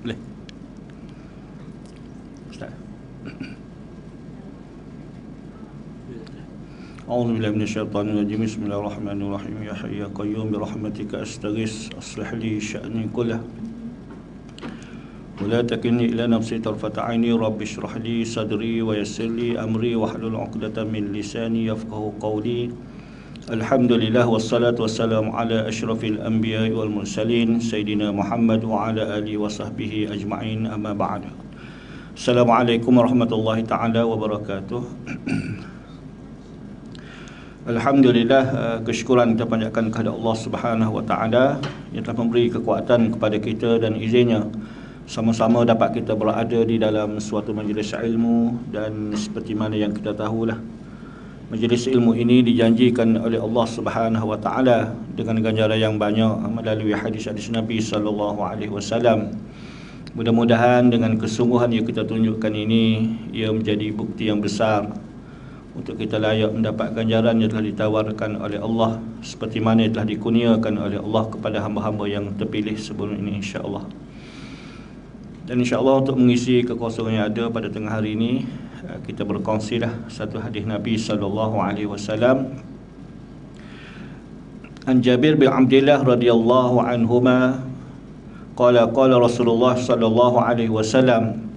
Boleh. Ustaz. A'udzu billahi minasyaitonir rajim. Bismillahirrahmanirrahim. Ya hayy ya qayyum bi rahmatika astaghits aslih li sya'ni kullah. ولا تكلني إلى نفسي طرفة عيني رب اشرح لي صدري ويسر لي أمري واحلل عقدة من لساني يفقهوا قولي الحمد لله والصلاة والسلام على أشرف الأنبياء والمرسلين سيدنا محمد وعلى آله وصحبه أجمعين أما بعد. Assalamualaikum warahmatullahi ta'ala wabarakatuh. Alhamdulillah, kesyukuran kita panjatkan kepada Allah Subhanahu wa ta'ala yang telah memberi kekuatan kepada kita dan izinnya sama-sama dapat kita berada di dalam suatu majlis ilmu. Dan seperti mana yang kita tahulah, majlis ilmu ini dijanjikan oleh Allah Subhanahu wa ta'ala dengan ganjaran yang banyak melalui hadis-hadis Nabi sallallahu alaihi wasallam. Mudah-mudahan dengan kesungguhan yang kita tunjukkan ini, ia menjadi bukti yang besar untuk kita layak mendapat ganjaran yang telah ditawarkan oleh Allah, seperti mana yang telah dikurniakan oleh Allah kepada hamba-hamba yang terpilih sebelum ini, insya-Allah. Dan insya-Allah untuk mengisi kekosongan yang ada pada tengah hari ini, kita berkongsilah satu hadis Nabi sallallahu alaihi wasallam. An Jabir bin Abdullah radhiyallahu anhuma qala qala Rasulullah sallallahu alaihi wasallam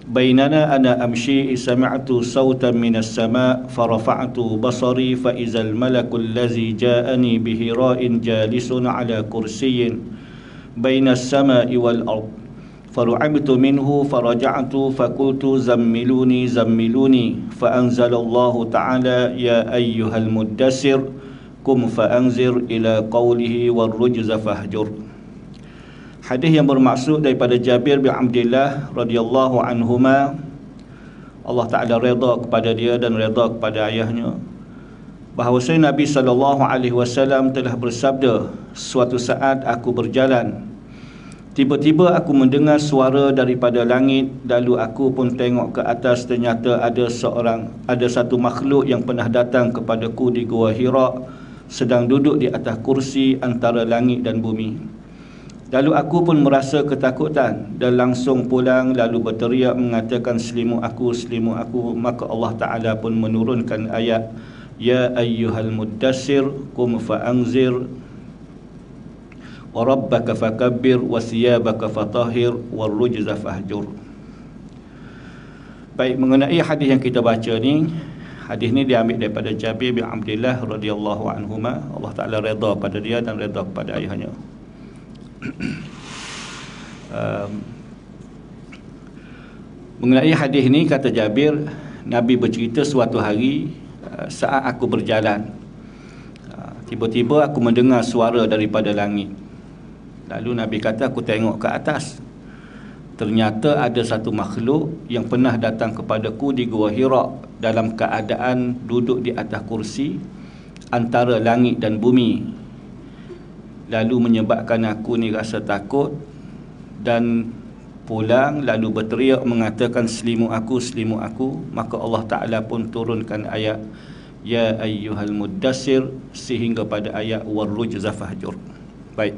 bainana ana amshi sami'tu sautan minas sama' farafa'tu basari fa izal malakul ladzi ja'ani bihi ra'in jalisun ala kursiyyin bainas sama'i wal ard فرعبت منه فرجعت فقلت زملوني زملوني فأنزل الله تعالى يا أيها المدثر قم فأنذر إلى قوله والرجز فاهجر. Hadis yang bermaksud daripada Jabir bin Abdullah radhiyallahu anhuma, Allah Ta'ala redha kepada dia dan redha kepada ayahnya, bahawasanya Nabi sallallahu alaihi wasallam telah bersabda, suatu saat aku berjalan, tiba-tiba aku mendengar suara daripada langit, lalu aku pun tengok ke atas, ternyata ada satu makhluk yang pernah datang kepadaku di Gua Hira, sedang duduk di atas kursi antara langit dan bumi. Lalu aku pun merasa ketakutan dan langsung pulang, lalu berteriak mengatakan selimut aku, selimut aku. Maka Allah Ta'ala pun menurunkan ayat Ya ayyuhal muddassir qum fa'anzir wa rabbaka fakabbir wa thiyabaka fatahhir war rujza fahjur. Baik, mengenai hadis yang kita baca ni, Hadis ni diambil daripada Jabir bin Abdullah radhiyallahu anhuma. Allah Taala redha pada dia dan redha kepada ayahnya. Mengenai hadis ni, kata Jabir, Nabi bercerita suatu hari saat aku berjalan, tiba-tiba aku mendengar suara daripada langit. Lalu Nabi kata, aku tengok ke atas. Ternyata ada satu makhluk yang pernah datang kepadaku di Gua Hira dalam keadaan duduk di atas kursi antara langit dan bumi. Lalu menyebabkan aku ni rasa takut dan pulang, lalu berteriak mengatakan, selimut aku, selimut aku. Maka Allah Ta'ala pun turunkan ayat Ya ayyuhal muddassir sehingga pada ayat warrujza fahjur. Baik.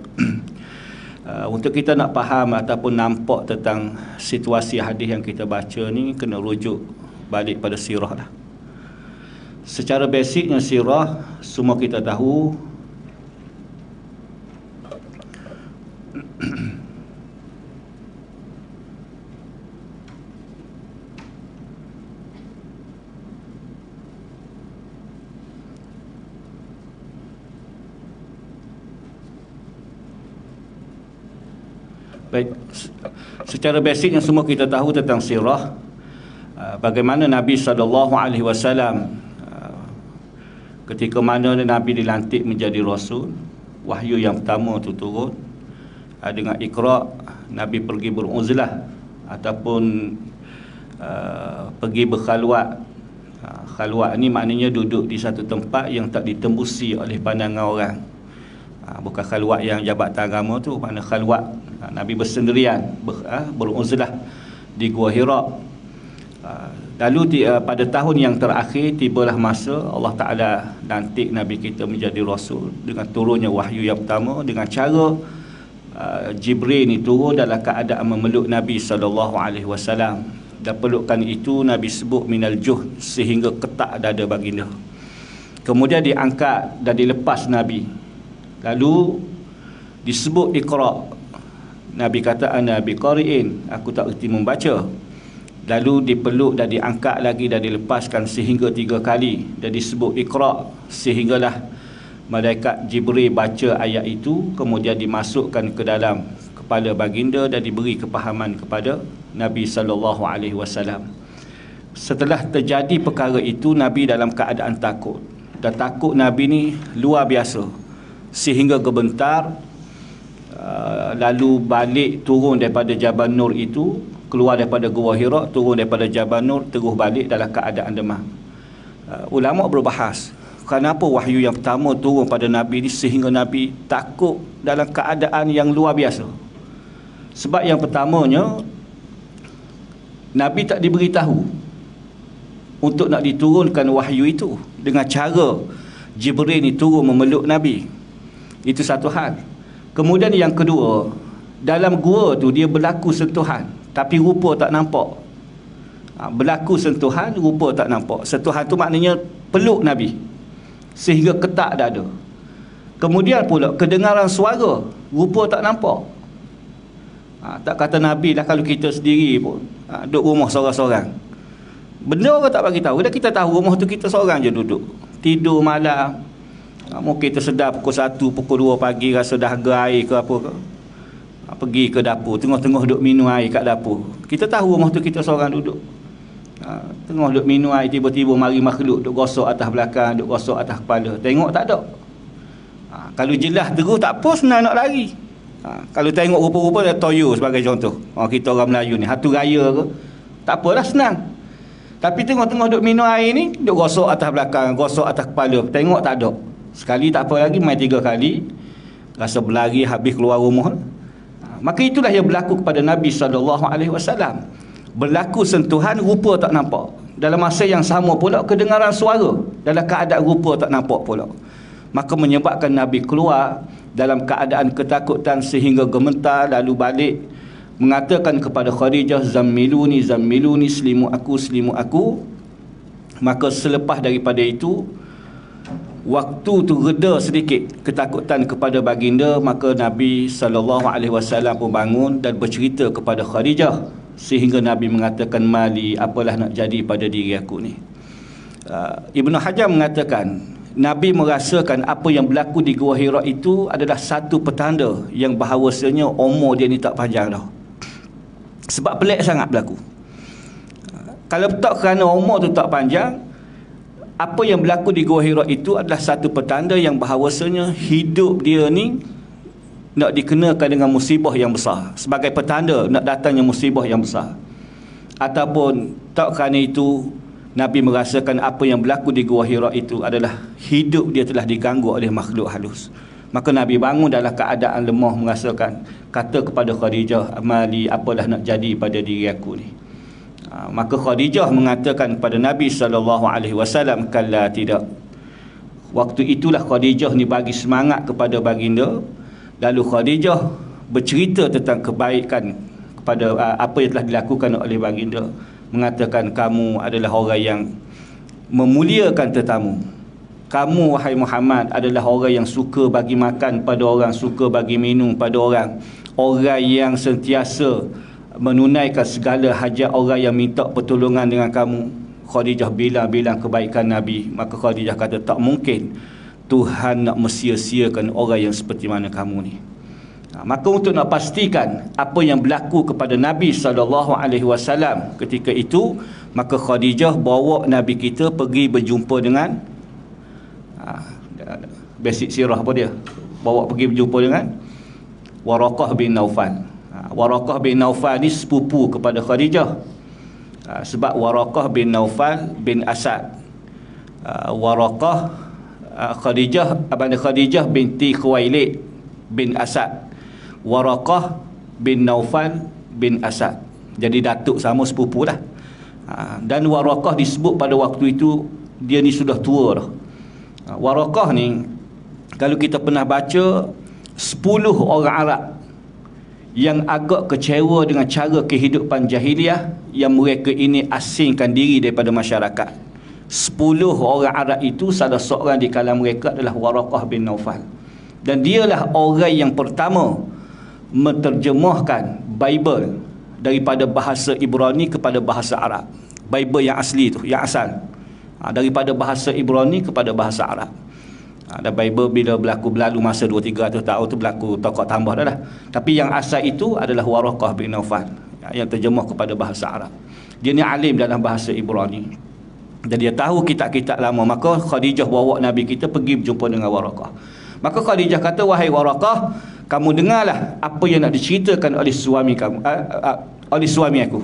Untuk kita nak faham ataupun nampak tentang situasi hadis yang kita baca ni, kena rujuk balik pada sirah lah. Secara basicnya sirah, semua kita tahu baik, secara basicnya semua kita tahu tentang sirah, bagaimana Nabi SAW ketika mana Nabi dilantik menjadi Rasul, wahyu yang pertama tu turun dengan Iqra. Nabi pergi beruzlah ataupun pergi berkhalwat. Khalwat ni maknanya duduk di satu tempat yang tak ditembusi oleh pandangan orang. Bukan khalwat yang Jabatan Agama tu, mana khalwat Nabi bersendirian, beruzlah di Gua Hira. Lalu pada tahun yang terakhir tibalah masa Allah Ta'ala lantik Nabi kita menjadi Rasul dengan turunnya wahyu yang pertama, dengan cara Jibril ni turun dalam keadaan memeluk Nabi SAW. Dan pelukan itu Nabi sebut minal juh, sehingga ketak dada baginda. Kemudian diangkat dan dilepas Nabi, lalu disebut Iqra. Nabi kata ana biqari'in, aku tak erti membaca. Lalu dipeluk dan diangkat lagi dan dilepaskan sehingga 3 kali dan disebut Iqra, sehinggalah malaikat Jibril baca ayat itu, kemudian dimasukkan ke dalam kepala baginda dan diberi kepahaman kepada Nabi SAW. Setelah terjadi perkara itu, Nabi dalam keadaan takut, dan takut Nabi ni luar biasa, sehingga gebentar. Lalu balik, turun daripada Jabal Nur itu, keluar daripada Gua Hira, turun daripada Jabal Nur, terus balik dalam keadaan demam. Ulama berbahas, kenapa wahyu yang pertama turun pada Nabi ni sehingga Nabi takut dalam keadaan yang luar biasa. Sebab yang pertamanya, Nabi tak diberitahu untuk nak diturunkan wahyu itu dengan cara Jibril ni turun memeluk Nabi. Itu satu hal. Kemudian yang kedua, dalam gua tu dia berlaku sentuhan, tapi rupa tak nampak. Berlaku sentuhan, rupa tak nampak. Sentuhan tu maknanya peluk Nabi sehingga ketak dada. Kemudian pula kedengaran suara, rupa tak nampak. Tak kata Nabi lah, kalau kita sendiri pun duduk rumah seorang-seorang, benda orang tak bagi tahu. Dah kita tahu rumah tu kita seorang je duduk, tidur malam. Mungkin tersedar pukul 1, pukul 2 pagi, rasa dahaga air ke apa ke, pergi ke dapur, tengah-tengah duduk minum air kat dapur. Kita tahu rumah tu kita seorang duduk, tengah duduk minum air, tiba-tiba mari makhluk duduk gosok atas belakang, duduk gosok atas kepala. Tengok tak ada. Kalau jelas terus tak apa, senang nak lari. Kalau tengok rupa-rupa dia toyo sebagai contoh, kita orang Melayu ni, hatu raya ke, tak apalah, senang. Tapi tengok-tengok duduk minum air ni, duduk gosok atas belakang, gosok atas kepala, tengok tak ada. Sekali tak apa lagi, main 3 kali, rasa berlari habis keluar rumah. Maka itulah yang berlaku kepada Nabi SAW. Berlaku sentuhan, rupa tak nampak. Dalam masa yang sama pula kedengaran suara, dalam keadaan rupa tak nampak pula. Maka menyebabkan Nabi keluar dalam keadaan ketakutan sehingga gemetar, lalu balik mengatakan kepada Khadijah, zammiluni, zammiluni, selimut aku, selimut aku. Maka selepas daripada itu, waktu tu reda sedikit ketakutan kepada baginda, maka Nabi SAW pun bangun dan bercerita kepada Khadijah, sehingga Nabi mengatakan, mali, apalah nak jadi pada diri aku ni. Ibnu Hajar mengatakan Nabi merasakan apa yang berlaku di Gua Hira itu adalah satu petanda yang bahawasanya umur dia ni tak panjang dah. Sebab pelik sangat berlaku. Kalau tak kerana umur tu tak panjang, apa yang berlaku di Gua Hira itu adalah satu petanda yang bahawasanya hidup dia ni nak dikenakan dengan musibah yang besar, sebagai petanda nak datangnya musibah yang besar. Ataupun tak kerana itu Nabi merasakan apa yang berlaku di Gua Hira itu adalah hidup dia telah diganggu oleh makhluk halus. Maka Nabi bangun dalam keadaan lemah, merasakan, kata kepada Khadijah, amali, apalah nak jadi pada diri aku ni. Maka Khadijah mengatakan kepada Nabi SAW, kala, tidak. Waktu itulah Khadijah ni bagi semangat kepada baginda. Lalu Khadijah bercerita tentang kebaikan kepada apa yang telah dilakukan oleh baginda, mengatakan kamu adalah orang yang memuliakan tetamu. Kamu wahai Muhammad adalah orang yang suka bagi makan pada orang, suka bagi minum pada orang, orang yang sentiasa menunaikan segala hajat orang yang minta pertolongan dengan kamu. Khadijah bilang kebaikan Nabi. Maka Khadijah kata, tak mungkin Tuhan nak mesia-siakan orang yang seperti mana kamu ni. Maka untuk nak pastikan apa yang berlaku kepada Nabi SAW ketika itu, maka Khadijah bawa Nabi kita pergi berjumpa dengan basic sirah apa dia, bawa pergi berjumpa dengan Waraqah bin Naufal. Waraqah bin Naufal ni sepupu kepada Khadijah, sebab Waraqah bin Naufal bin Asad. Waraqah Khadijah binti Khuwailid bin Asad, Waraqah bin Naufal bin Asad. Jadi datuk sama sepupu lah. Dan Waraqah disebut pada waktu itu dia ni sudah tua dah. Waraqah ni, kalau kita pernah baca 10 orang Arab yang agak kecewa dengan cara kehidupan jahiliah, yang mereka ini asingkan diri daripada masyarakat. 10 orang Arab itu, salah seorang di kalangan mereka adalah Waraqah bin Naufal. Dan dialah orang yang pertama menterjemahkan Bible daripada bahasa Ibrani kepada bahasa Arab. Bible yang asli tu, yang asal, daripada bahasa Ibrani kepada bahasa Arab. Dan Bible bila berlalu masa 200-300 tahun tu berlaku tokoh tambah dah lah. Tapi yang asal itu adalah Waraqah bin Naufal yang terjemah kepada bahasa Arab. Dia ni alim dalam bahasa Ibrani dan dia tahu kitab-kitab lama. Maka Khadijah bawa Nabi kita pergi berjumpa dengan Waraqah. Maka Khadijah kata, wahai Waraqah, kamu dengarlah apa yang nak diceritakan oleh suami kamu, oleh suami aku.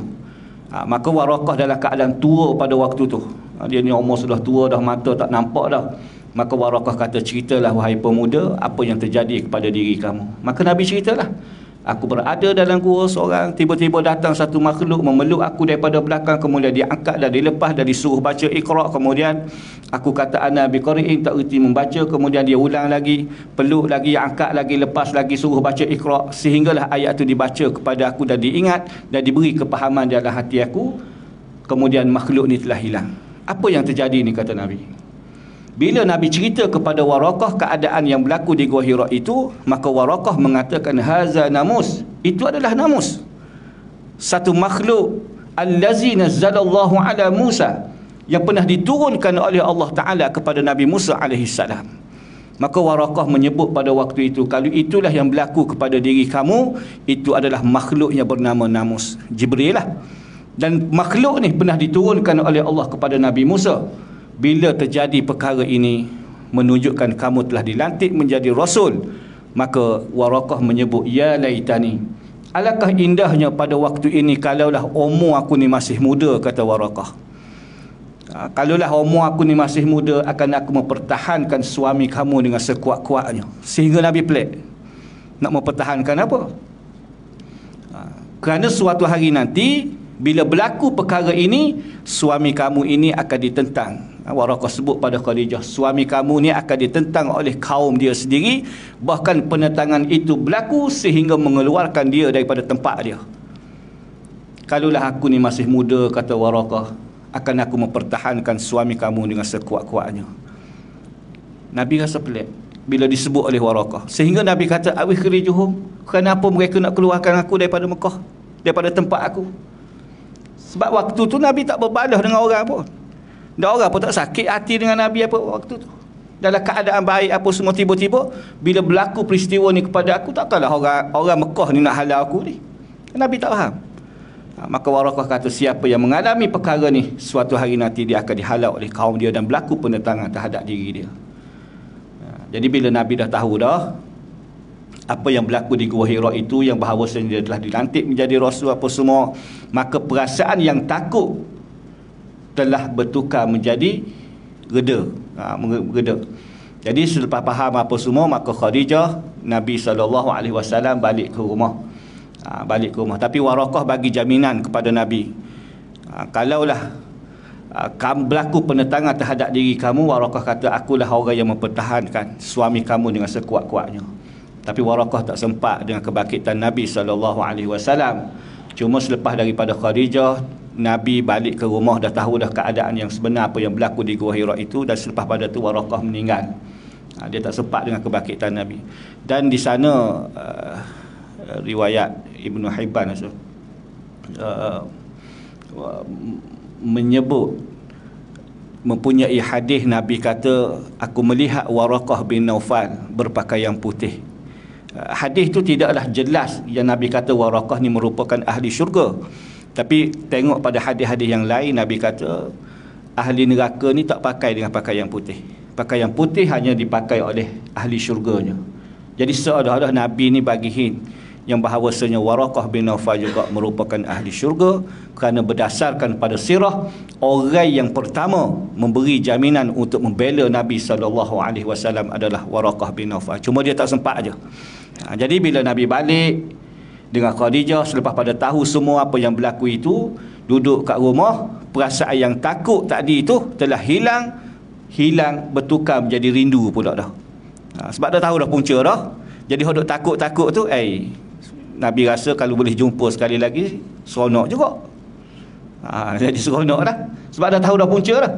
Maka Waraqah dalam keadaan tua pada waktu tu. Dia ni umur sudah tua dah, mata tak nampak dah. Maka Waraqah kata, ceritalah wahai pemuda apa yang terjadi kepada diri kamu. Maka Nabi ceritalah, aku berada dalam gua seorang, tiba-tiba datang satu makhluk memeluk aku daripada belakang, kemudian dia angkat dan dilepas dan disuruh baca Iqra. Kemudian aku kata ana biqari'in, tak erti membaca. Kemudian dia ulang lagi, peluk lagi, angkat lagi, lepas lagi, suruh baca Iqra, sehinggalah ayat itu dibaca kepada aku dan diingat dan diberi kepahaman dalam hati aku. Kemudian makhluk ni telah hilang. Apa yang terjadi ni, kata Nabi. Bila Nabi cerita kepada Waraqah keadaan yang berlaku di Gua Hira itu, maka Waraqah mengatakan, haza namus, itu adalah namus, satu makhluk allazi nazzalallahu ala Musa, yang pernah diturunkan oleh Allah Ta'ala kepada Nabi Musa AS. Maka Waraqah menyebut pada waktu itu, kalau itulah yang berlaku kepada diri kamu, itu adalah makhluk yang bernama namus, Jibril lah. Dan makhluk ni pernah diturunkan oleh Allah kepada Nabi Musa. Bila terjadi perkara ini menunjukkan kamu telah dilantik menjadi rasul, maka Waraqah menyebut, ya laitani, alangkah indahnya pada waktu ini kalaulah umur aku ni masih muda, kata Waraqah. Kalaulah umur aku ni masih muda, akan aku mempertahankan suami kamu dengan sekuat-kuatnya. Sehingga Nabi pelik, nak mempertahankan apa? Kerana suatu hari nanti bila berlaku perkara ini, suami kamu ini akan ditentang. Waraqah sebut pada Khadijah, suami kamu ni akan ditentang oleh kaum dia sendiri. Bahkan penentangan itu berlaku sehingga mengeluarkan dia daripada tempat dia. Kalaulah aku ni masih muda, kata Waraqah, akan aku mempertahankan suami kamu dengan sekuat-kuatnya. Nabi rasa pelik bila disebut oleh Waraqah, sehingga Nabi kata, awikhrijuhum, kenapa mereka nak keluarkan aku daripada Mekah, daripada tempat aku? Sebab waktu tu Nabi tak berbalah dengan orang pun. Dan orang pun tak sakit hati dengan Nabi apa waktu tu. Dalam keadaan baik apa semua, tiba-tiba bila berlaku peristiwa ni kepada aku, takkanlah orang Mekah ni nak halau aku ni. Nabi tak faham. Maka Waraqah kata, siapa yang mengalami perkara ni, suatu hari nanti dia akan dihalau oleh kaum dia dan berlaku penentangan terhadap diri dia. Jadi bila Nabi dah tahu dah apa yang berlaku di Gua Hira itu, yang bahawasanya dia telah dilantik menjadi Rasul apa semua, maka perasaan yang takut telah bertukar menjadi reda. Reda. Jadi selepas faham apa semua, maka Khadijah, Nabi SAW balik ke rumah. Balik ke rumah. Tapi Waraqah bagi jaminan kepada Nabi, kalaulah kamu berlaku penentangan terhadap diri kamu, Waraqah kata, akulah orang yang mempertahankan suami kamu dengan sekuat-kuatnya. Tapi Waraqah tak sempat dengan kebangkitan Nabi SAW. Cuma selepas daripada Khadijah, Nabi balik ke rumah, dah tahu dah keadaan yang sebenar apa yang berlaku di Gua Hira itu, dan selepas pada tu Waraqah meninggal. Dia tak sempat dengan kebangkitan Nabi. Dan di sana riwayat Ibnu Hibban menyebut, mempunyai hadis Nabi kata, aku melihat Waraqah bin Naufal berpakaian putih. Hadis tu tidaklah jelas yang Nabi kata Waraqah ni merupakan ahli syurga. Tapi tengok pada hadis-hadis yang lain, Nabi kata ahli neraka ni tak pakai dengan pakaian putih. Pakaian putih hanya dipakai oleh ahli syurganya. Jadi seolah-olah Nabi ni bagi hint yang bahawasanya Waraqah bin Naufal juga merupakan ahli syurga, kerana berdasarkan pada sirah, orang yang pertama memberi jaminan untuk membela Nabi SAW adalah Waraqah bin Naufal. Cuma dia tak sempat aja. Jadi bila Nabi balik dengan Khadijah, selepas pada tahu semua apa yang berlaku itu, duduk kat rumah, perasaan yang takut tadi itu telah hilang, bertukar menjadi rindu pula dah. Sebab dah tahu dah punca dah. Jadi hodok takut-takut tu, Nabi rasa kalau boleh jumpa sekali lagi, seronok juga. Jadi seronok dah. Sebab dah tahu dah punca dah.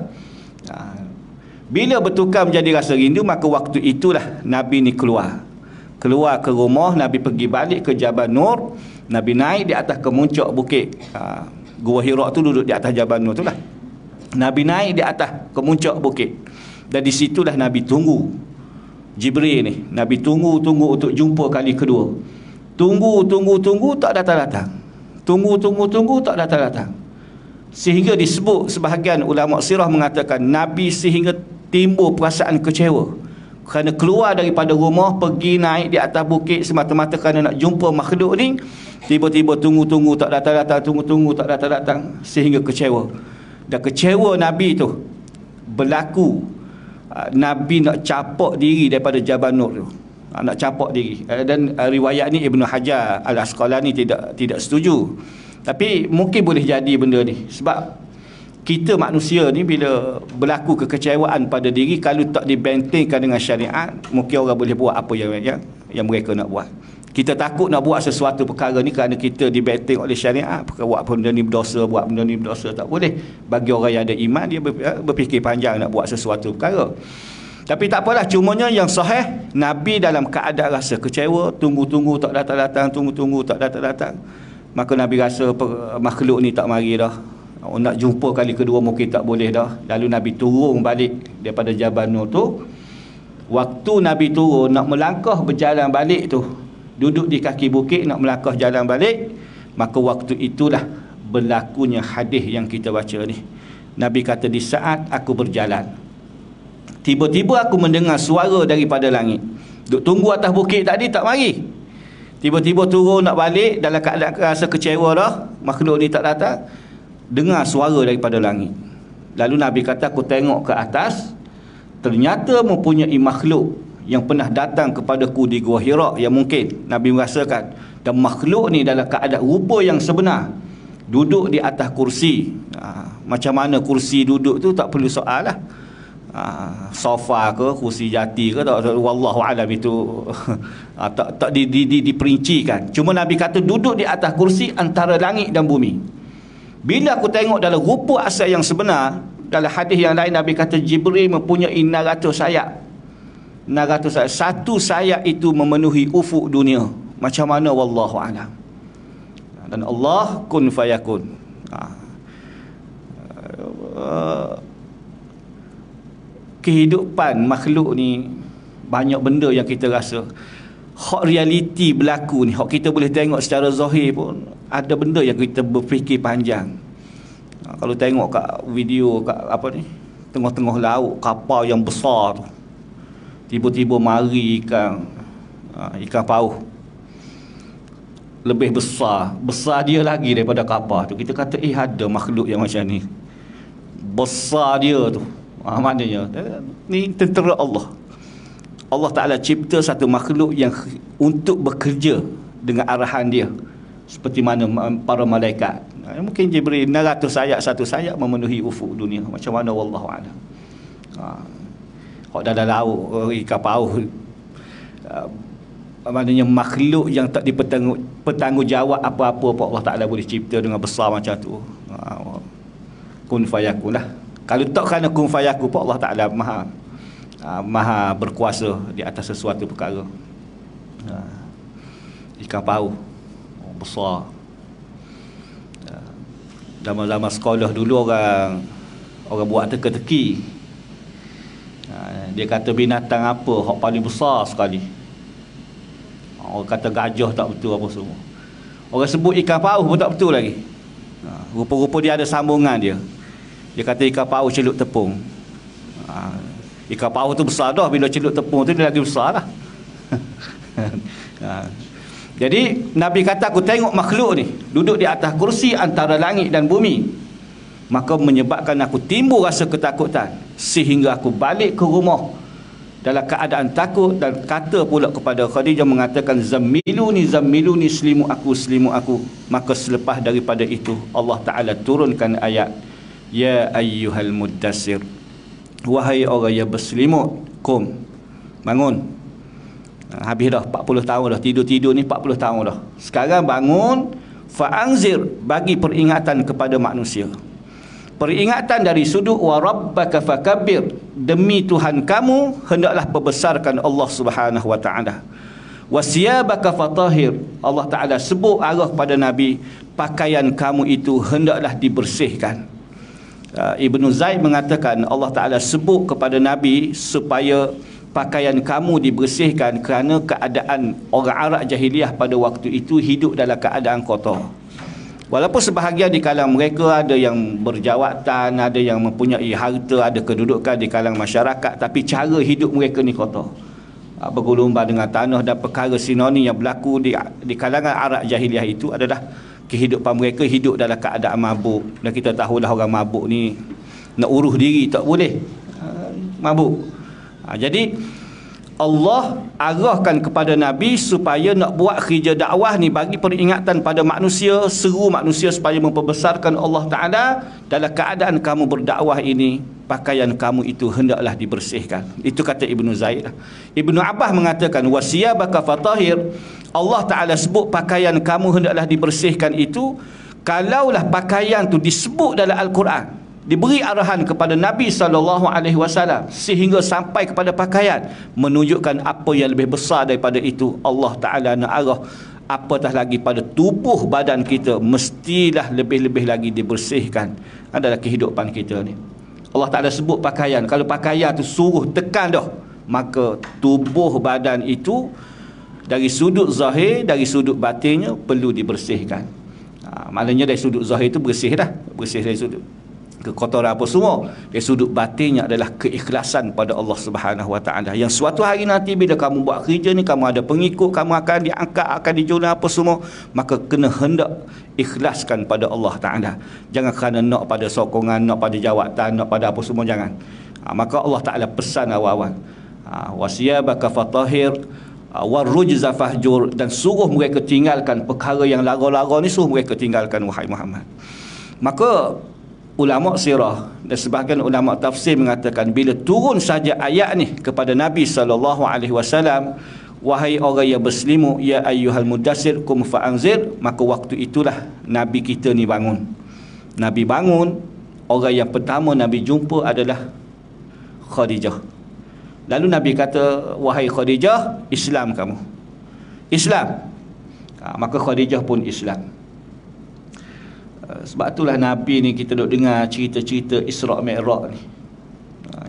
Bila bertukar menjadi rasa rindu, maka waktu itulah Nabi ni keluar ke rumah. Nabi pergi balik ke Jabal Nur. Nabi naik di atas kemuncak bukit. Gua Hira tu duduk di atas Jabal Nur tu lah. Nabi naik di atas kemuncak bukit. Dan di situlah Nabi tunggu Jibril ni. Nabi tunggu untuk jumpa kali kedua. Tunggu tak datang-datang. Tunggu tak datang-datang. Sehingga disebut, sebahagian ulama sirah mengatakan, Nabi sehingga timbul perasaan kecewa kerana keluar daripada rumah, pergi naik di atas bukit semata-mata kerana nak jumpa makhluk ni. Tiba-tiba tunggu tak datang-datang, tunggu tak datang-datang, sehingga kecewa. Dan kecewa Nabi tu berlaku, Nabi nak capok diri daripada Jabal Nur tu. Nak capok diri. Dan riwayat ni Ibnu Hajar Al-Asqalani tidak setuju. Tapi mungkin boleh jadi benda ni. Sebab kita manusia ni bila berlaku kekecewaan pada diri, kalau tak dibentengkan dengan syariat, mungkin orang boleh buat apa yang mereka nak buat. Kita takut nak buat sesuatu perkara ni kerana kita dibenteng oleh syariat. Buat benda ni berdosa, buat benda ni berdosa, tak boleh. Bagi orang yang ada iman, dia berfikir panjang nak buat sesuatu perkara. Tapi tak apalah, cumanya yang sahih, Nabi dalam keadaan rasa kecewa, tunggu tak datang-datang, tunggu tak datang-datang. Maka Nabi rasa makhluk ni tak mari dah. Nak jumpa kali kedua mungkin tak boleh dah. Lalu Nabi turun balik daripada Jabal Nur tu. Waktu Nabi turun nak melangkah berjalan balik tu, duduk di kaki bukit nak melangkah jalan balik, maka waktu itulah berlakunya hadis yang kita baca ni. Nabi kata, di saat aku berjalan, tiba-tiba aku mendengar suara daripada langit. Duk tunggu atas bukit tadi tak mari. Tiba-tiba turun nak balik dalam keadaan rasa kecewa dah, makhluk ni tak datang. Dengar suara daripada langit. Lalu Nabi kata, aku tengok ke atas, ternyata mempunyai makhluk yang pernah datang kepadaku di Gua Hira, yang mungkin Nabi merasakan. Dan makhluk ni dalam keadaan rupa yang sebenar, duduk di atas kursi. Macam mana kursi duduk tu tak perlu soal lah. Sofa ke, kursi jati ke, tak, wallahu alam itu tak diperincikan. Cuma Nabi kata duduk di atas kursi antara langit dan bumi. Bila aku tengok dalam rupa asal yang sebenar, dalam hadis yang lain Nabi kata Jibril mempunyai 600 sayap. 600 sayap. Satu sayap itu memenuhi ufuk dunia. Macam mana, wallahu alam. Dan Allah kun fayakun. kehidupan makhluk ni banyak benda yang kita rasa hak realiti berlaku ni, hak kita boleh tengok secara zahir pun ada benda yang kita berfikir panjang. Kalau tengok kat video kat apa ni, tengah-tengah laut kapal yang besar tu, tiba-tiba mari ikan paus lebih besar dia lagi daripada kapal tu. Kita kata ada makhluk yang macam ni, besar dia tu. Maknanya ni tentera Allah. Allah Ta'ala cipta satu makhluk yang untuk bekerja dengan arahan dia, seperti mana para malaikat. Mungkin Jibril 600 sayap, satu sayap memenuhi ufuk dunia. Macam mana wallahu a'lam. Hak dalam laut ikan paus, maknanya makhluk yang tak dipertanggungjawab apa-apa pun Allah Ta'ala boleh cipta dengan besar macam tu. Kun fayakun lah. Kalau tak kerana kun fayakun pun Allah Ta'ala maha berkuasa di atas sesuatu perkara. Ikan paus besar. Zaman-zaman sekolah dulu orang buat teka-teki. Dia kata binatang apa hak paling besar sekali. Orang kata gajah tak betul apa semua. Orang sebut ikan paus pun tak betul lagi. Rupa-rupa dia ada sambungan dia. Dia kata ikan paus celup tepung. Ikan paus tu besar dah, bila celup tepung tu dia lagi besar lah. Jadi Nabi kata, aku tengok makhluk ni duduk di atas kursi antara langit dan bumi, maka menyebabkan aku timbul rasa ketakutan, sehingga aku balik ke rumah dalam keadaan takut, dan kata pula kepada Khadijah mengatakan, zammiluni selimu aku. Maka selepas daripada itu Allah Ta'ala turunkan ayat, ya ayyuhal muddassir, wahai orang yang berselimut, kum, bangun. Habis dah 40 tahun dah tidur ni, 40 tahun dah. Sekarang bangun, fa'anzir, bagi peringatan kepada manusia. Peringatan dari sudut wa rabbaka fakabbir, demi Tuhan kamu hendaklah perbesarkan Allah Subhanahu wa taala. Wasiyabaka fatahir, Allah Taala sebut arah pada Nabi, pakaian kamu itu hendaklah dibersihkan. Ibnu Zaid mengatakan Allah Taala sebut kepada Nabi supaya pakaian kamu dibersihkan kerana keadaan orang Arab jahiliah pada waktu itu hidup dalam keadaan kotor. Walaupun sebahagian di kalangan mereka ada yang berjawatan, ada yang mempunyai harta, ada kedudukan di kalangan masyarakat, tapi cara hidup mereka ni kotor, bergulumban dengan tanah, dan perkara sinoni yang berlaku di kalangan Arab jahiliah itu adalah kehidupan mereka hidup dalam keadaan mabuk. Dan kita tahulah orang mabuk ni nak uruh diri tak boleh, mabuk. Jadi Allah arahkan kepada Nabi supaya nak buat kerja dakwah ni, bagi peringatan pada manusia, seru manusia supaya memperbesarkan Allah Ta'ala. Dalam keadaan kamu berdakwah ini, pakaian kamu itu hendaklah dibersihkan. Itu kata Ibnu Zaid. Ibnu Abbas mengatakan wasiyabaka fatahir, Allah Ta'ala sebut pakaian kamu hendaklah dibersihkan itu, kalaulah pakaian tu disebut dalam Al-Quran, diberi arahan kepada Nabi SAW sehingga sampai kepada pakaian, menunjukkan apa yang lebih besar daripada itu. Allah Ta'ala nak arah, apatah lagi pada tubuh badan kita mestilah lebih-lebih lagi dibersihkan adalah kehidupan kita ni. Allah Ta'ala sebut pakaian. Kalau pakaian tu suruh tekan dah, maka tubuh badan itu dari sudut zahir, dari sudut batinnya perlu dibersihkan. Maknanya dari sudut zahir itu bersih dah, bersih dari sudut kekotoran apa semua. Dari sudut batinnya adalah keikhlasan pada Allah Subhanahu wa taala, yang suatu hari nanti bila kamu buat kerja ni, kamu ada pengikut, kamu akan diangkat, akan dijuna apa semua, maka kena hendak ikhlaskan pada Allah Taala. Jangan kerana nak pada sokongan, nak pada jawatan, nak pada apa semua, jangan. Maka Allah Taala pesan awal-awal, wasiyabaka fatahir warujza fahjur, dan suruh mereka tinggalkan perkara yang lara-lara ni, suruh mereka tinggalkan wahai Muhammad. Maka ulama sirah dan sebahagian ulama tafsir mengatakan, bila turun saja ayat ni kepada Nabi SAW, wahai orang yang berselimut, ya ayyuhal mudassir kum fa'anzir, maka waktu itulah Nabi kita ni bangun. Nabi bangun, orang yang pertama Nabi jumpa adalah Khadijah. Lalu Nabi kata, wahai Khadijah, Islam kamu. Islam. Maka Khadijah pun Islam. Sebab itulah Nabi ni, kita duk dengar cerita-cerita Isra' Mi'raj ni.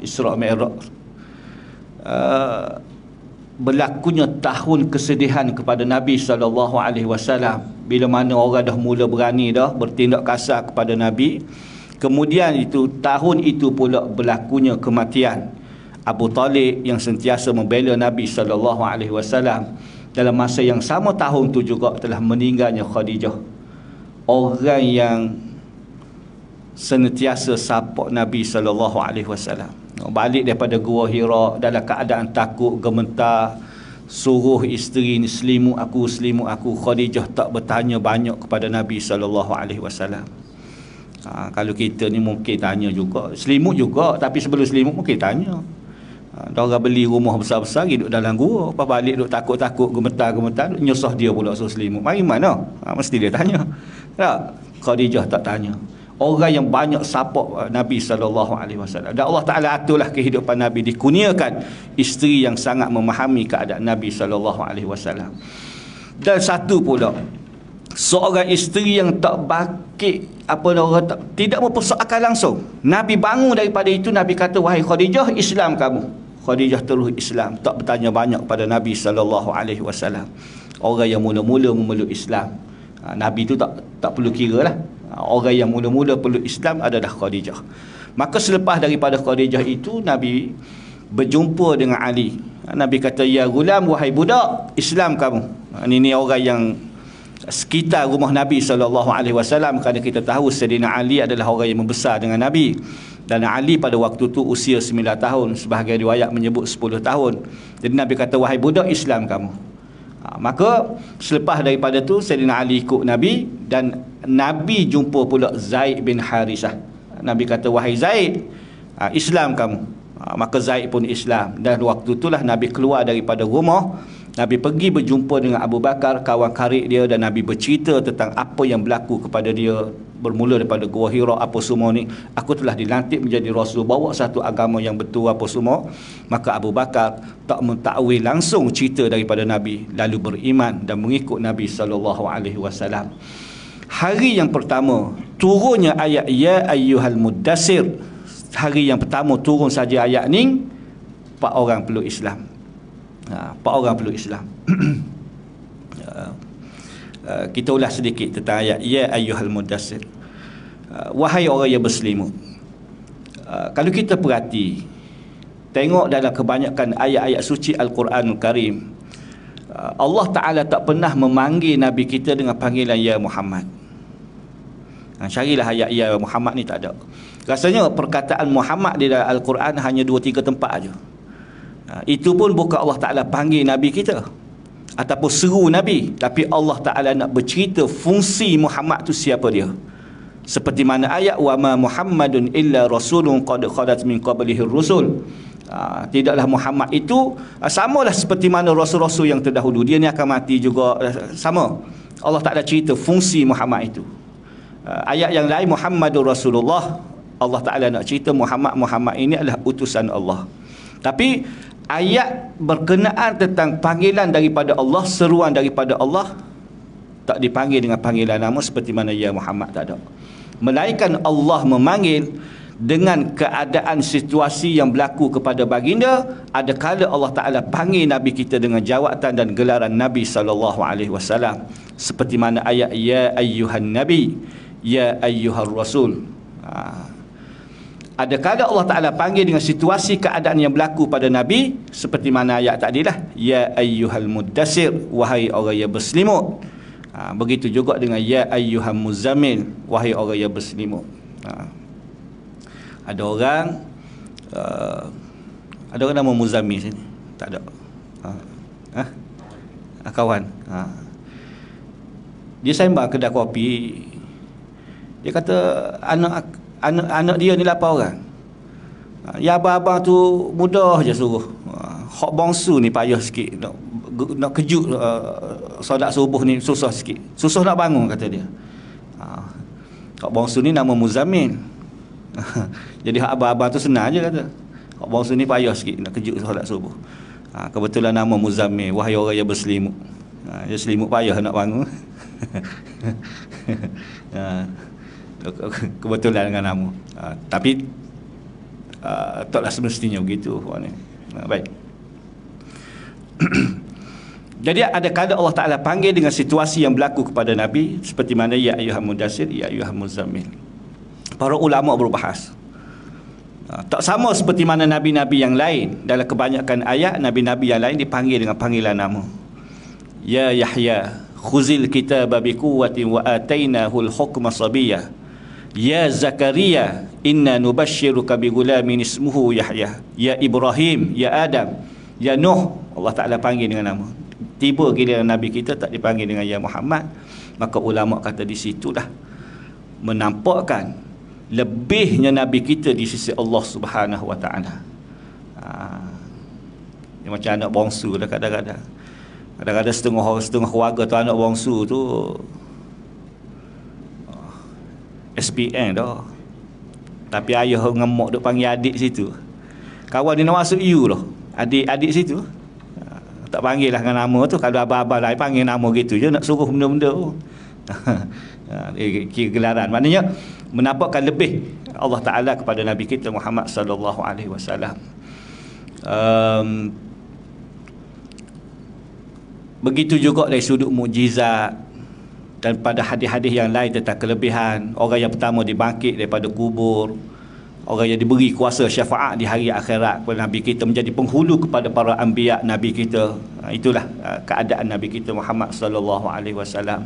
Isra' Mi'raj. Berlakunya tahun kesedihan kepada Nabi SAW bila mana orang dah mula berani dah bertindak kasar kepada Nabi. Kemudian itu tahun itu pula berlakunya kematian Abu Talib yang sentiasa membela Nabi SAW. Dalam masa yang sama tahun tu juga telah meninggalnya Khadijah, orang yang senantiasa support Nabi SAW. Balik daripada Gua Hira dalam keadaan takut, gemetar, suruh isteri ni selimut aku. Khadijah tak bertanya banyak kepada Nabi SAW. Kalau kita ni mungkin tanya juga, selimut juga, tapi sebelum selimut mungkin tanya. Orang beli rumah besar-besar hidup dalam gua, apa balik duk takut-takut, gemetar, nyusah dia pula suruh selimut. Mari mana? Mesti dia tanya. Tak? Khadijah tak tanya. Orang yang banyak support Nabi SAW. Dan Allah Ta'ala aturlah kehidupan Nabi, dikurniakan isteri yang sangat memahami keadaan Nabi SAW. Dan satu pula, seorang isteri yang tak bakit, tidak mempersoalkan langsung. Nabi bangun daripada itu, Nabi kata, wahai Khadijah, Islam kamu. Khadijah terus Islam, tak bertanya banyak pada Nabi SAW. Orang yang mula-mula memeluk Islam, Nabi itu tak perlu kira lah. Orang yang mula-mula peluk Islam adalah Khadijah. Maka selepas daripada Khadijah itu, Nabi berjumpa dengan Ali. Nabi kata, ya gulam, wahai budak, Islam kamu. Ini orang yang sekitar rumah Nabi SAW, kerana kita tahu Sayyidina Ali adalah orang yang membesar dengan Nabi. Dan Ali pada waktu tu usia 9 tahun, sebahagian riwayat menyebut 10 tahun. Jadi Nabi kata, wahai budak, Islam kamu. Maka selepas daripada tu Sayyidina Ali ikut Nabi, dan Nabi jumpa pula Zaid bin Harisah. Nabi kata, wahai Zaid, Islam kamu. Maka Zaid pun Islam. Dan waktu itulah Nabi keluar daripada rumah, Nabi pergi berjumpa dengan Abu Bakar, kawan karib dia, dan Nabi bercerita tentang apa yang berlaku kepada dia bermula daripada Gua Hira apa semua ni. Aku telah dilantik menjadi Rasul, bawa satu agama yang betul apa semua. Maka Abu Bakar tak mentakwil langsung cerita daripada Nabi, lalu beriman dan mengikut Nabi SAW. Hari yang pertama turunnya ayat ya ayyuhal muddassir, hari yang pertama turun saja ayat ni, 4 orang peluk Islam. 4 orang peluk Islam. Kita ulas sedikit tentang ayat ya ayyuhal muddassir, wahai orang yang berselimut. Kalau kita perhati, tengok dalam kebanyakan ayat-ayat suci Al-Quranul Karim, Allah Ta'ala tak pernah memanggil Nabi kita dengan panggilan ya Muhammad. Carilah ayat ya Muhammad ni, tak ada. Rasanya perkataan Muhammad di dalam Al-Quran hanya 2-3 tempat aja. Itu pun bukan Allah Ta'ala panggil Nabi kita ataupun seru Nabi, tapi Allah Ta'ala nak bercerita fungsi Muhammad tu siapa dia. Seperti mana ayat wa ma Muhammadun illa rasulun qad khalat min qablihi rusul. Tidaklah Muhammad itu samalah seperti mana rasul-rasul yang terdahulu, dia ni akan mati juga, sama. Allah Ta'ala cerita fungsi Muhammad itu. Ayat yang lain Muhammadur Rasulullah, Allah Ta'ala nak cerita Muhammad ini adalah utusan Allah. Tapi ayat berkenaan tentang panggilan daripada Allah, seruan daripada Allah, tak dipanggil dengan panggilan nama seperti mana ya Muhammad, tak ada. Melainkan Allah memanggil dengan keadaan situasi yang berlaku kepada baginda. Ada kala Allah Ta'ala panggil Nabi kita dengan jawatan dan gelaran Nabi SAW, seperti mana ayat ya ayyuhan Nabi, ya ayyuhar Rasul. Ada kala Allah Ta'ala panggil dengan situasi keadaan yang berlaku pada Nabi, seperti mana ayat tadilah ya ayyuhal muddassir, wahai orang yang berselimut. Begitu juga dengan ya ayyuhal muzammil, wahai orang yang berselimut. Ada orang nama Muzammil sini? Tak ada. Kawan. Dia sembang kedai kopi. Dia kata anak dia ni 8 orang. Ya abang-abang tu mudah je suruh. Hak bongsu ni payah sikit. Nak kejut solat subuh ni susah sikit. Susah nak bangun kata dia. Hak bongsu ni nama Muzammil. Jadi hak abang-abang tu senang je kata. Hak bongsu ni payah sikit nak kejut solat subuh. Kebetulan nama Muzammil, wahai orang yang berselimut. Dia selimut payah nak bangun. Kebetulan dengan nama. Tapi taklah semestinya begitu. Baik. Jadi ada kala Allah Ta'ala panggil dengan situasi yang berlaku kepada Nabi, seperti mana ya ayyuhal mudassir, ya ayyuhal muzammil. Para ulama berbahas, tak sama seperti mana Nabi-Nabi yang lain. Dalam kebanyakan ayat, Nabi-Nabi yang lain dipanggil dengan panggilan nama. Ya Yahya khuzil kitaba biquwwatin wa atainahul hukma sabiyya. Ya Zakaria inna nubashshiruka bigulamin ismuhu Yahya. Ya Ibrahim, ya Adam, ya Nuh. Allah Ta'ala panggil dengan nama. Tiba giliran Nabi kita tak dipanggil dengan ya Muhammad. Maka ulama kata di situlah menampakkan lebihnya Nabi kita di sisi Allah Subhanahu Wa Ta'ala. Dia macam anak bongsu lah kadang-kadang. Kadang-kadang setengah keluarga tu anak bongsu tu SPN dah. Tapi ayah ngemok duk panggil adik situ. Kawan dia nak masuk U lah. Adik-adik situ tak panggil lah dengan nama tu. Kalau abang-abang lain panggil nama gitu je, nak suruh benda-benda tu. Kira gelaran. Maknanya menampakkan lebih Allah Ta'ala kepada Nabi kita Muhammad sallallahu alaihi wasallam. Begitu juga dari sudut mukjizat dan pada hadis-hadis yang lain tentang kelebihan orang yang pertama dibangkit daripada kubur, orang yang diberi kuasa syafaat di hari akhirat kepada Nabi kita, menjadi penghulu kepada para anbiya Nabi kita. Itulah keadaan Nabi kita Muhammad sallallahu alaihi wasallam.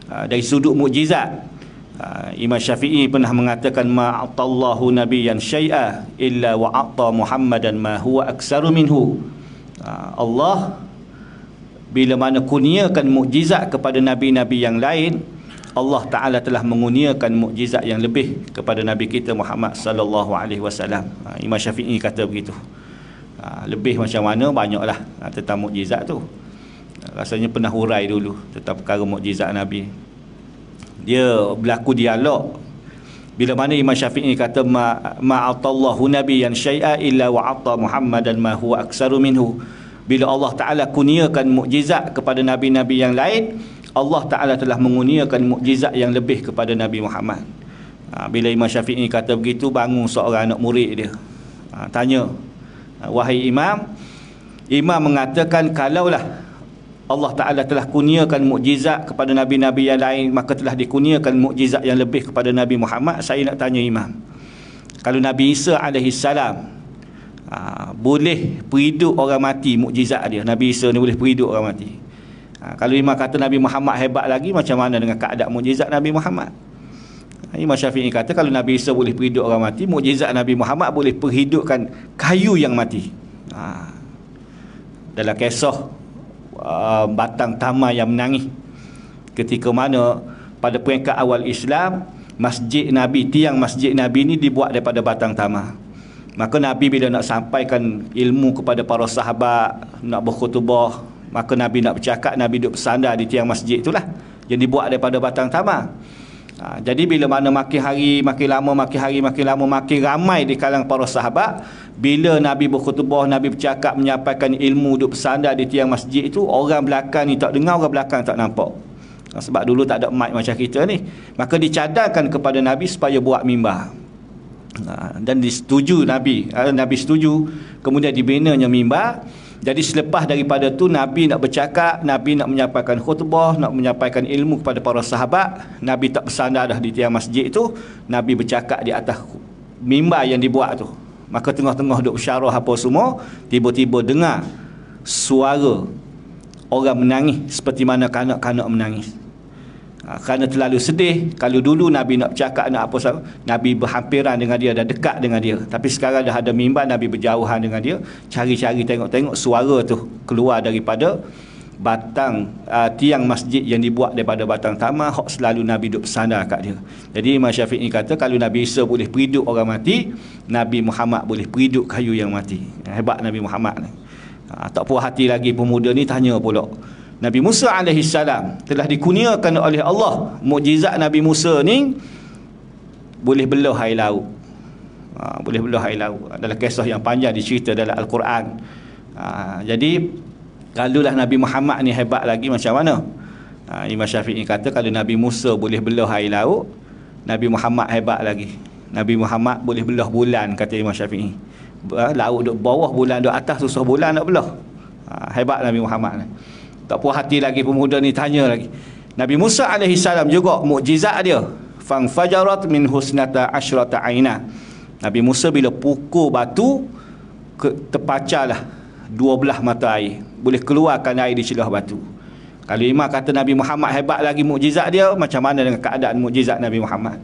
Dari sudut mukjizat, Imam Syafi'i pernah mengatakan ma'atallahu nabiyyan syai'a illa wa'atta Muhammadan ma huwa aksaru minhu. Allah bila mana kurniakan mukjizat kepada nabi-nabi yang lain, Allah Ta'ala telah mengurniakan mukjizat yang lebih kepada Nabi kita Muhammad sallallahu alaihi wasallam. Imam Syafi'i kata begitu. Lebih macam mana, banyaklah tentang mukjizat tu. Rasanya pernah hurai dulu tentang perkara mukjizat Nabi. Dia berlaku dialog. Bila mana Imam Syafi'i kata ma'atallahu nabiyyan syai'a illa wa'atta Muhammadan ma huwa aksaru minhu. Bila Allah Ta'ala kurniakan mukjizat kepada nabi-nabi yang lain, Allah Ta'ala telah mengurniakan mukjizat yang lebih kepada Nabi Muhammad. Bila Imam Syafi'i kata begitu, bangun seorang anak murid dia. Tanya, wahai Imam, Imam mengatakan kalaulah Allah Ta'ala telah kurniakan mukjizat kepada nabi-nabi yang lain, maka telah dikurniakan mukjizat yang lebih kepada Nabi Muhammad. Saya nak tanya Imam, kalau Nabi Isa alaihissalam boleh perhidup orang mati, mukjizat dia, Nabi Isa ni boleh perhidup orang mati. Kalau Imam kata Nabi Muhammad hebat lagi, macam mana dengan keadaan mukjizat Nabi Muhammad? Imam Syafi'i kata kalau Nabi Isa boleh perhidup orang mati, mukjizat Nabi Muhammad boleh perhidupkan kayu yang mati. Dalam kisah batang tama yang menangis, ketika mana pada peringkat awal Islam, masjid Nabi, tiang masjid Nabi ni dibuat daripada batang tama. Maka Nabi bila nak sampaikan ilmu kepada para sahabat, nak berkhutbah, maka Nabi nak bercakap, Nabi duduk bersandar di tiang masjid itulah yang dibuat daripada batang tama. Jadi bila mana makin hari makin lama, makin ramai di kalangan para sahabat, bila Nabi berkhutbah, Nabi bercakap, menyampaikan ilmu, duduk bersandar di tiang masjid itu, orang belakang ni tak dengar, orang belakang tak nampak. Sebab dulu tak ada mic macam kita ni. Maka dicadangkan kepada Nabi supaya buat mimbar. Dan disetujui Nabi setuju, kemudian dibinanya mimbar. Jadi selepas daripada tu Nabi nak bercakap, Nabi nak menyampaikan khutbah, nak menyampaikan ilmu kepada para sahabat, Nabi tak bersandar dah di tiang masjid itu, Nabi bercakap di atas mimbar yang dibuat tu. Maka tengah-tengah duk bersyarah apa semua, tiba-tiba dengar suara orang menangis seperti mana kanak-kanak menangis. Kerana terlalu sedih. Kalau dulu Nabi nak bercakap, nak apa, Nabi berhampiran dengan dia, dah dekat dengan dia. Tapi sekarang dah ada mimbar, Nabi berjauhan dengan dia, cari-cari, tengok-tengok suara tu keluar daripada batang tiang masjid yang dibuat daripada batang tama, hak selalu Nabi duduk bersandar kat dia. Jadi Imam Syafi'i kata kalau Nabi Isa boleh perhidup orang mati, Nabi Muhammad boleh perhidup kayu yang mati. Hebat Nabi Muhammad ni. Tak puas hati lagi pemuda ni, tanya pula, Nabi Musa alaihissalam telah dikurniakan oleh Allah mukjizat Nabi Musa ni boleh belah air laut. Boleh belah air laut. Adalah kisah yang panjang dicerita dalam Al-Quran. Jadi kalaulah Nabi Muhammad ni hebat lagi macam mana? Imam Syafi'i kata kalau Nabi Musa boleh belah air laut, Nabi Muhammad hebat lagi. Nabi Muhammad boleh belah bulan, kata Imam Syafi'i. Laut duk bawah, bulan duk atas, susah bulan nak belah. Hebat Nabi Muhammad ni. Tak puas hati lagi pemuda ni, tanya lagi. Nabi Musa alaihi salam juga mukjizat dia, fang fajarat min husnata asyrata aina. Nabi Musa bila pukul batu, terpacarlah 12 mata air, boleh keluarkan air di celah batu. Kalau imam kata Nabi Muhammad hebat lagi mukjizat dia, macam mana dengan keadaan mukjizat Nabi Muhammad?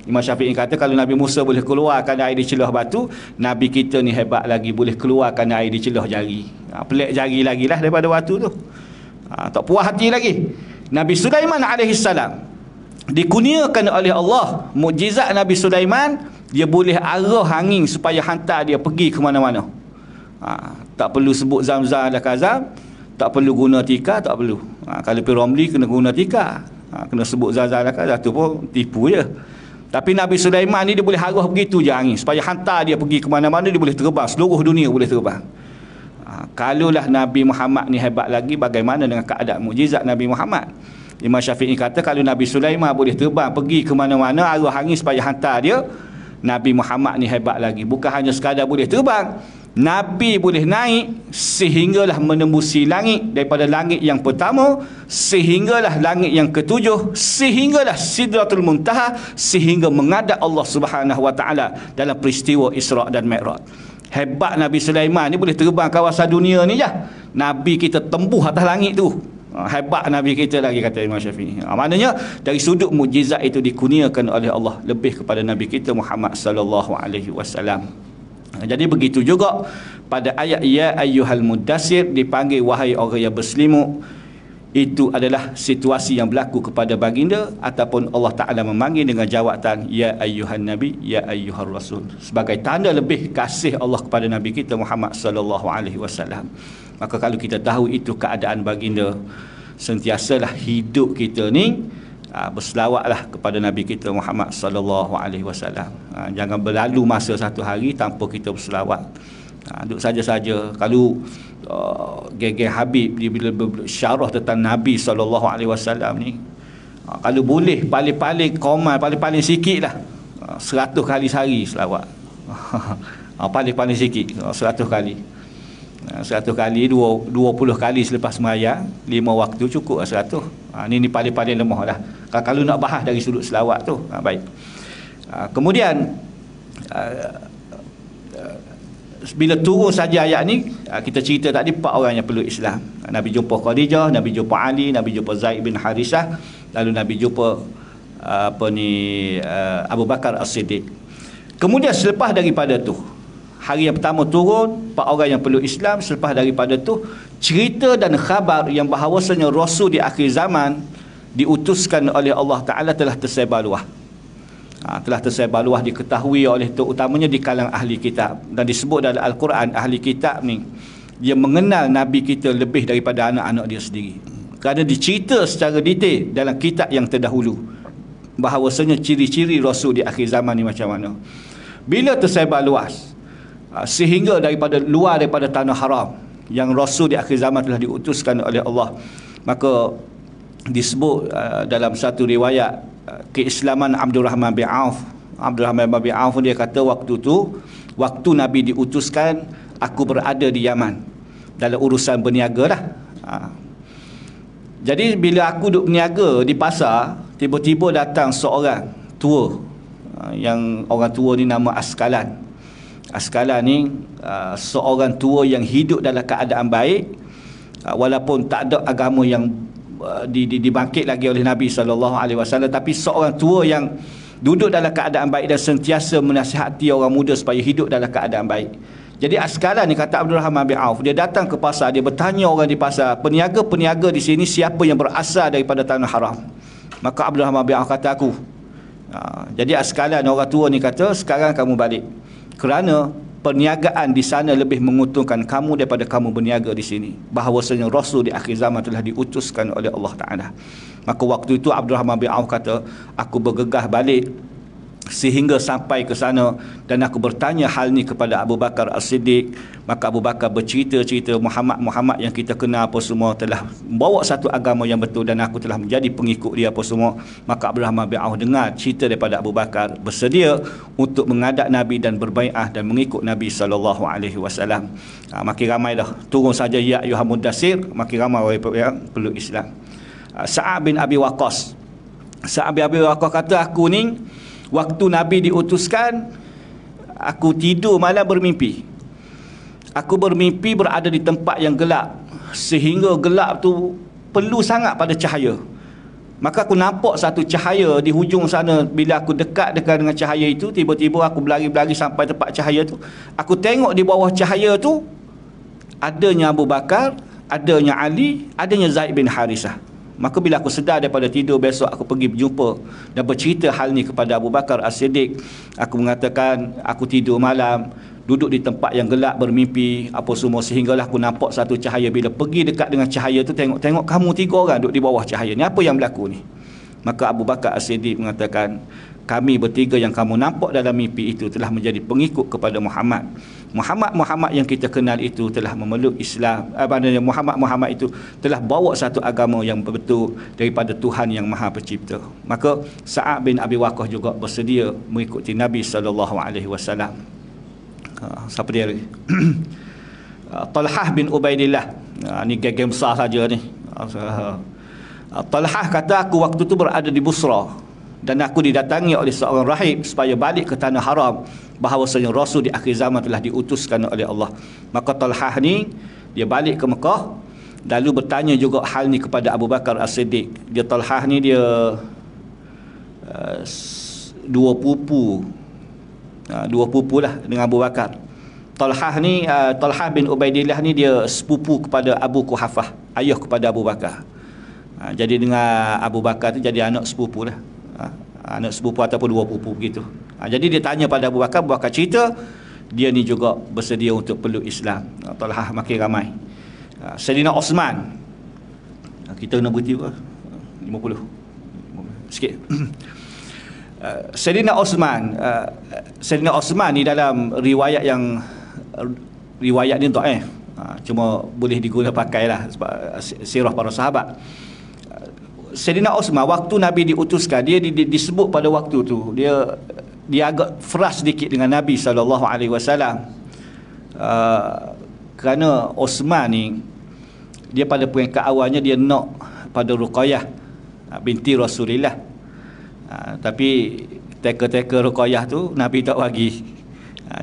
Imam Syafi'i kata kalau Nabi Musa boleh keluarkan air di celah batu, Nabi kita ni hebat lagi, boleh keluarkan air di celah jari. Pelik jari lagi lah daripada batu tu. Tak puas hati lagi. Nabi Sulaiman AS dikurniakan oleh Allah mukjizat. Nabi Sulaiman, dia boleh arah angin supaya hantar dia pergi ke mana-mana. Tak perlu sebut Zam-Zam dah kazam, tak perlu guna tika, tak perlu. Kalau pergi Romli kena guna tika, kena sebut Zam-Zam dah kazam, tu pun tipu je. Tapi Nabi Sulaiman ni dia boleh arah begitu je angin supaya hantar dia pergi ke mana-mana, dia boleh terbang, seluruh dunia boleh terbang. Kalaulah Nabi Muhammad ni hebat lagi, bagaimana dengan keadaan mukjizat Nabi Muhammad? Imam Syafi'i kata kalau Nabi Sulaiman boleh terbang pergi ke mana-mana, arah angin supaya hantar dia, Nabi Muhammad ni hebat lagi. Bukan hanya sekadar boleh terbang, Nabi boleh naik sehinggalah menembusi langit, daripada langit yang pertama sehinggalah langit yang ketujuh, sehinggalah Sidratul Muntaha, sehingga menghadap Allah Subhanahu Wa Taala dalam peristiwa Isra' dan Mi'raj. Hebat Nabi Sulaiman ni, boleh terbang kawasan dunia ni je. Nabi kita tembus atas langit tu. Hebat Nabi kita lagi, kata Imam Syafi'i. Maknanya dari sudut mukjizat itu dikurniakan oleh Allah lebih kepada Nabi kita Muhammad sallallahu alaihi wasallam. Jadi begitu juga pada ayat ya ayyuhal mudassir, dipanggil wahai orang yang berselimut. Itu adalah situasi yang berlaku kepada baginda, ataupun Allah Ta'ala memanggil dengan jawatan ya ayyuhan nabi, ya ayyuhar rasul, sebagai tanda lebih kasih Allah kepada Nabi kita Muhammad sallallahu alaihi wasallam. Maka kalau kita tahu itu keadaan baginda, sentiasalah hidup kita ni berselawatlah kepada Nabi kita Muhammad sallallahu alaihi wasallam. Jangan berlalu masa satu hari tanpa kita berselawat. Duduk saja-saja. Kalau geng-geng Habib dia bila bersyarah tentang Nabi sallallahu alaihi wasallam ni, kalau boleh paling-paling komal, paling-paling sikit lah 100 kali sehari selawat. Paling-paling sikit 100 kali. 100 kali, 20 kali selepas sembahyang, 5 waktu cukup lah 100. Ni paling-paling lemah lah kalau nak bahas dari sudut selawat tu. Baik. Kemudian bila turun saja ayat ni, kita cerita tadi 4 orang yang peluk Islam. Nabi jumpa Khadijah, Nabi jumpa Ali, Nabi jumpa Zaid bin Harisah, lalu Nabi jumpa Abu Bakar As-Siddiq. Kemudian selepas daripada tu, hari yang pertama turun 4 orang yang peluk Islam. Selepas daripada tu, cerita dan khabar yang bahawasanya Rasul di akhir zaman diutuskan oleh Allah Ta'ala telah tersebar luas. Telah tersebar luas, diketahui oleh terutamanya di kalangan ahli kitab. Dan disebut dalam Al-Quran, ahli kitab ni dia mengenal Nabi kita lebih daripada anak-anak dia sendiri, kerana dicerita secara detail dalam kitab yang terdahulu bahawasanya ciri-ciri Rasul di akhir zaman ni macam mana. Bila tersebar luas sehingga luar daripada tanah haram yang Rasul di akhir zaman telah diutuskan oleh Allah, maka disebut dalam satu riwayat keislaman Abdurrahman bin Auf. Abdurrahman bin Auf dia kata waktu Nabi diutuskan, aku berada di Yaman dalam urusan berniaga lah. Jadi bila aku duduk berniaga di pasar, tiba-tiba datang seorang tua, yang orang tua ni nama Askalan. Askalan ni seorang tua yang hidup dalam keadaan baik, walaupun tak ada agama yang dibangkit lagi oleh Nabi SAW, tapi seorang tua yang duduk dalam keadaan baik dan sentiasa menasihati orang muda supaya hidup dalam keadaan baik. Jadi Askalan ni, kata Abdurrahman bin Auf, dia datang ke pasar, dia bertanya orang di pasar, peniaga-peniaga di sini siapa yang berasal daripada tanah haram? Maka Abdurrahman bin Auf kata, aku. Jadi Askalan, orang tua ni kata, sekarang kamu balik, kerana perniagaan di sana lebih menguntungkan kamu daripada kamu berniaga di sini. Bahawasanya Rasul di akhir zaman telah diutuskan oleh Allah Ta'ala. Maka waktu itu Abdurrahman bin Auf kata, aku bergegas balik sehingga sampai ke sana, dan aku bertanya hal ni kepada Abu Bakar As-Siddiq. Maka Abu Bakar bercerita Muhammad yang kita kenal apa semua telah membawa satu agama yang betul, dan aku telah menjadi pengikut dia apa semua. Maka Abdurrahman bin Auf dengar cerita daripada Abu Bakar, bersedia untuk menghadap Nabi dan berbai'ah dan mengikut Nabi SAW. Makin ramai dah turun saja ya ayyuhal mudassir, makin ramai orang yang peluk Islam. Sa'ad bin Abi Waqqas kata, aku ni waktu Nabi diutuskan, aku tidur malam bermimpi. Aku bermimpi berada di tempat yang gelap, sehingga gelap tu perlu sangat pada cahaya. Maka aku nampak satu cahaya di hujung sana. Bila aku dekat dengan cahaya itu, tiba-tiba aku berlari-berlari sampai tempat cahaya tu. Aku tengok di bawah cahaya tu adanya Abu Bakar, adanya Ali, adanya Zaid bin Harisah. Maka bila aku sedar daripada tidur, besok aku pergi berjumpa dan bercerita hal ni kepada Abu Bakar As-Siddiq. Aku mengatakan, aku tidur malam, duduk di tempat yang gelap bermimpi apa semua, sehinggalah aku nampak satu cahaya. Bila pergi dekat dengan cahaya tu, tengok kamu 3 orang duduk di bawah cahaya ni. Apa yang berlaku ni? Maka Abu Bakar As-Siddiq mengatakan, kami bertiga yang kamu nampak dalam mimpi itu telah menjadi pengikut kepada Muhammad. Muhammad yang kita kenal itu telah memeluk Islam. Muhammad itu telah bawa satu agama yang betul daripada Tuhan yang Maha Pencipta. Maka Sa'ad bin Abi Waqqas juga bersedia mengikuti Nabi SAW. Siapa dia lagi? Talhah bin Ubaidillah. Ni geng besar saja ni. Talhah kata, aku waktu tu berada di Busra, dan aku didatangi oleh seorang rahib supaya balik ke tanah haram, bahawasanya Rasul di akhir zaman telah diutuskan oleh Allah. Maka Talhah ni dia balik ke Mekah, lalu bertanya juga hal ni kepada Abu Bakar As-Siddiq. Talhah ni dia dua pupu lah dengan Abu Bakar. Talhah bin Ubaidillah ni dia sepupu kepada Abu Quhafah, ayah kepada Abu Bakar. Jadi dengan Abu Bakar tu jadi anak sepupu lah. Anak sepupu ataupun 2 pupu begitu. Jadi dia tanya pada Abu Bakar cerita dia ni juga bersedia untuk peluk Islam. Talhah makin ramai. Sayyidina Osman, kita nak berhenti apa? 50 sikit. Sayyidina Osman ni dalam riwayat ni dhaif, cuma boleh digunakan pakailah sebab sirah para sahabat. Sayyidina Osman waktu Nabi diutuskan, dia disebut pada waktu tu dia agak frust sedikit dengan Nabi SAW. Kerana Osman ni dia pada peringkat awalnya dia nak pada Ruqayyah binti Rasulullah. Tapi teka-teka Ruqayyah tu Nabi tak bagi.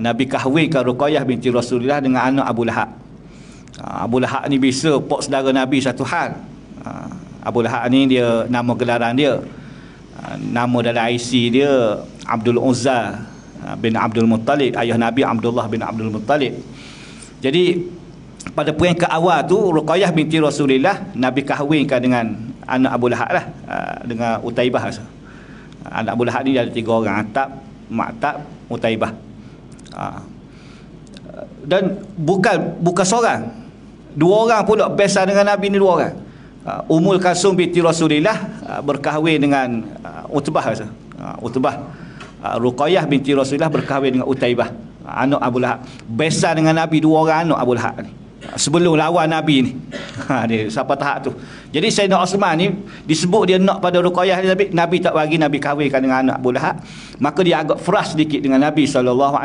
Nabi kahwinkan Ruqayyah binti Rasulullah dengan anak Abu Lahab. Abu Lahab ni bisa pok saudara Nabi satu hal. Abu Lahab ni dia nama gelaran dia, nama dalam IC dia Abdul Uzza bin Abdul Muttalib, ayah Nabi Abdullah bin Abdul Muttalib. Jadi pada peringkat awal tu Ruqayyah binti Rasulullah Nabi kahwinkan dengan anak Abu Lahab lah, dengan Utaibah. Anak Abu Lahab ni ada 3 orang, Atab, Ma'tab, Utaibah. Dan bukan seorang, 2 orang pula besan dengan Nabi ni, 2 orang. Ummul Kalsum binti Rasulillah berkahwin dengan Utbah. Ruqayyah binti Rasulillah berkahwin dengan Utaibah, anak Abu Lahab. Besan dengan Nabi 2 orang anak Abu Lahab ni, sebelum lawan Nabi ni. Dia sampai tahap tu. Jadi Sayyidina Osman ni disebut dia nak pada Ruqayyah ni, Nabi tak bagi, Nabi kahwinkan dengan anak Abu Lahab. Maka dia agak frust sedikit dengan Nabi SAW.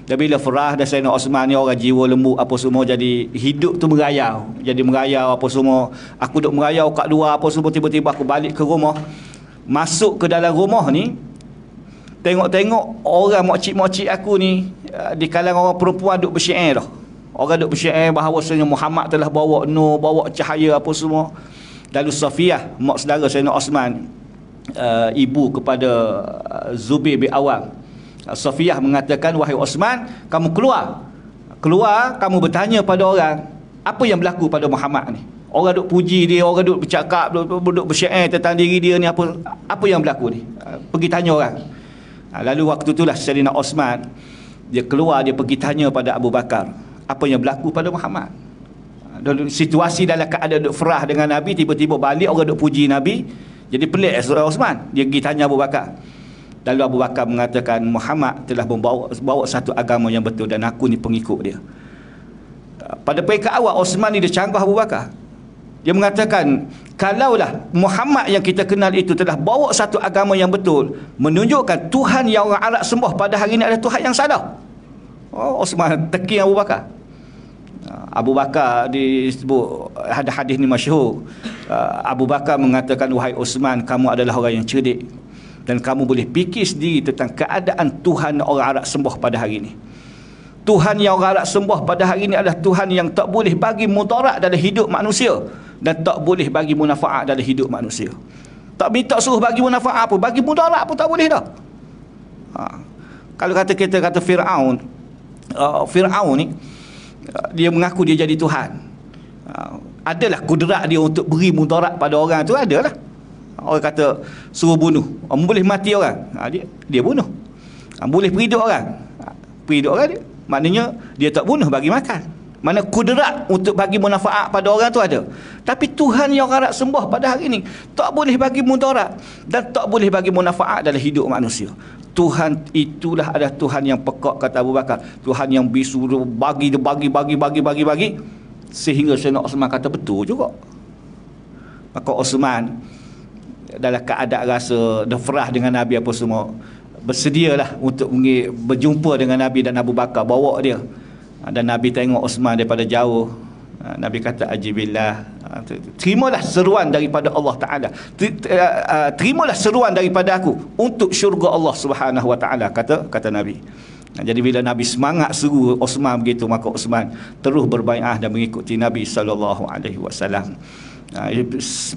Dan bila frust, dan Sayyidina Osman ni orang jiwa lembut apa semua, jadi hidup tu merayau. Jadi merayau apa semua. Aku duk merayau kat luar apa semua, tiba-tiba aku balik ke rumah. Masuk ke dalam rumah ni, tengok-tengok orang mokcik-mokcik aku ni di kalangan orang perempuan duk bersyair dah. Orang duk bersyair bahawasanya Muhammad telah bawa nur, bawa cahaya apa semua. Lalu Safiyah, mak saudara Sayyidina Osman, ibu kepada Zubair bin Awam, Safiyah mengatakan, wahai Osman, kamu keluar, kamu bertanya pada orang apa yang berlaku pada Muhammad ni. Orang duk puji dia, orang duk bercakap, duk bersyair tentang diri dia ni, apa yang berlaku ni. Pergi tanya orang. Lalu waktu itulah Sayyidina Osman dia keluar, dia pergi tanya pada Abu Bakar apa yang berlaku pada Muhammad. Situasi dalam keadaan duk ferah dengan Nabi, tiba-tiba balik orang duk puji Nabi. Jadi pelik Sayyidina Osman, dia pergi tanya Abu Bakar. Lalu Abu Bakar mengatakan, Muhammad telah bawa satu agama yang betul dan aku ni pengikut dia. Pada peringkat awal, Osman ni dia canggah Abu Bakar. Dia mengatakan, kalaulah Muhammad yang kita kenal itu telah bawa satu agama yang betul, menunjukkan Tuhan yang orang Arab sembah pada hari ini adalah Tuhan yang salah. Osman teki Abu Bakar. Abu Bakar disebut, ada hadis ni masyhur. Abu Bakar mengatakan, wahai Osman, kamu adalah orang yang cerdik dan kamu boleh fikir sendiri tentang keadaan Tuhan orang Arab sembah pada hari ini. Tuhan yang orang Arab sembah pada hari ini adalah Tuhan yang tak boleh bagi mudarat dalam hidup manusia dan tak boleh bagi manfaat dalam hidup manusia. Tak minta suruh bagi manfaat apa, bagi mudarat pun tak boleh dah. Kalau kita kata Fir'aun, Fir'aun ni dia mengaku dia jadi Tuhan. Adalah kudrat dia untuk beri mudarat pada orang tu, adalah. Orang kata suruh bunuh, boleh mati orang, dia bunuh. Boleh periduk orang, periduk orang dia. Maknanya dia tak bunuh, bagi makan. Mana kudrat untuk bagi manfaat pada orang tu ada. Tapi Tuhan yang orang nak sembah pada hari ini tak boleh bagi mudarat dan tak boleh bagi manfaat dalam hidup manusia. Tuhan itulah adalah Tuhan yang pekak, kata Abu Bakar. Tuhan yang disuruh bagi sehingga Sayyidina Osman kata betul juga. Maka Osman dalam keadaan rasa defrah dengan Nabi apa semua, bersedialah untuk berjumpa dengan Nabi dan Abu Bakar, bawa dia. Dan Nabi tengok Osman daripada jauh. Nabi kata, ajibillah, terimalah seruan daripada Allah Ta'ala, terimalah seruan daripada aku untuk syurga Allah Subhanahu Wa Ta'ala, kata Nabi. Jadi bila Nabi semangat seru Osman begitu, maka Osman terus berbai'ah dan mengikuti Nabi SAW.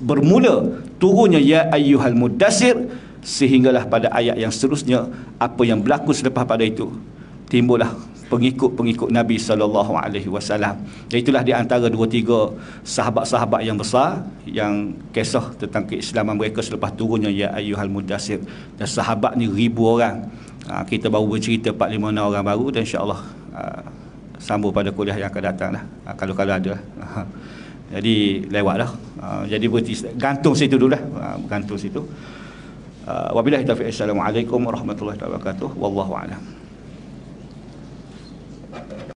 Bermula turunnya ya ayyuhal mudassir, sehinggalah pada ayat yang seterusnya apa yang berlaku selepas pada itu, timbullah pengikut-pengikut Nabi SAW. Dan itulah di antara 2-3 sahabat-sahabat yang besar yang kisah tentang keislaman mereka selepas turunnya ya ayyuhal mudassir. Dan sahabat ni 1000 orang. Kita baru bercerita 4-5 orang baru, dan insya-Allah sambung pada kuliah yang akan datang lah, kalau ada. Jadi lewat dah. Jadi berhenti, gantung situ dulu lah. Gantung situ. Wabillahi taufiq. Assalamualaikum warahmatullahi wabarakatuh. Wallahu a'lam.